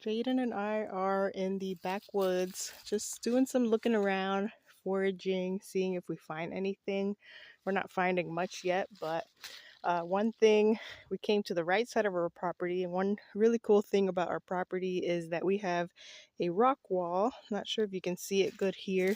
Jaden and I are in the backwoods, just doing some looking around, foraging, seeing if we find anything. We're not finding much yet, but one thing, we came to the right side of our property, and one really cool thing about our property is that we have a rock wall. Not sure if you can see it good here,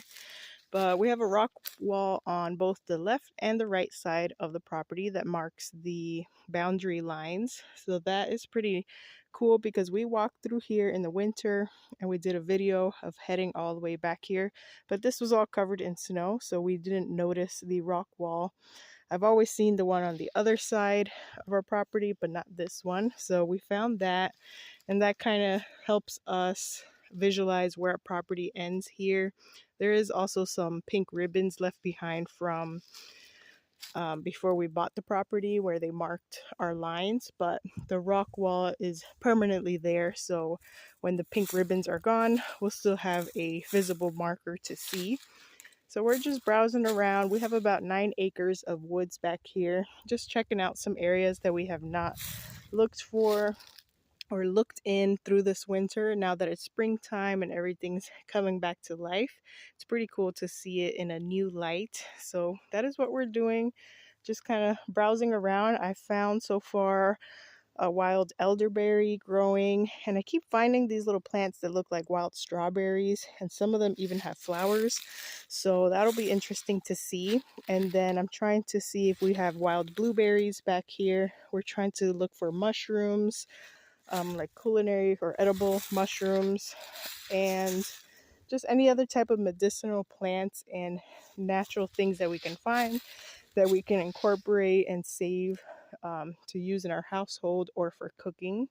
but we have a rock wall on both the left and the right side of the property that marks the boundary lines. So that is pretty cool because we walked through here in the winter and we did a video of heading all the way back here, but this was all covered in snow, so we didn't notice the rock wall. I've always seen the one on the other side of our property, but not this one. So we found that, and that kind of helps us visualize where our property ends here. There is also some pink ribbons left behind from before we bought the property where they marked our lines, but the rock wall is permanently there. So when the pink ribbons are gone, we'll still have a visible marker to see. So we're just browsing around. We have about 9 acres of woods back here, just checking out some areas that we have not looked for or looked in through this winter. Now that it's springtime and everything's coming back to life, it's pretty cool to see it in a new light. So that is what we're doing, just kind of browsing around. I found so far a wild elderberry growing, and I keep finding these little plants that look like wild strawberries, and some of them even have flowers, so that'll be interesting to see. And then I'm trying to see if we have wild blueberries back here. We're trying to look for mushrooms, like culinary or edible mushrooms, and just any other type of medicinal plants and natural things that we can find that we can incorporate and save to use in our household or for cooking.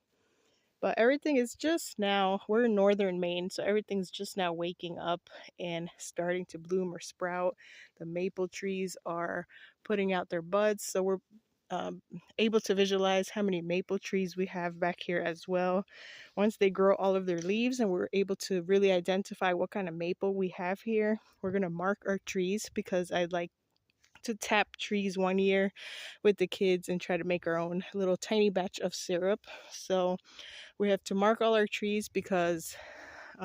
But everything is just now, we're in northern Maine, so everything's just now waking up and starting to bloom or sprout. The maple trees are putting out their buds, so we're um, able to visualize how many maple trees we have back here as well. Once they grow all of their leaves and we're able to really identify what kind of maple we have here, we're going to mark our trees because I'd like to tap trees one year with the kids and try to make our own little tiny batch of syrup. So we have to mark all our trees because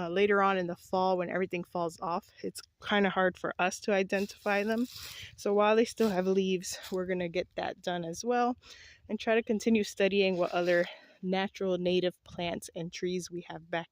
later on in the fall, when everything falls off, it's kind of hard for us to identify them. So while they still have leaves, we're going to get that done as well and try to continue studying what other natural native plants and trees we have back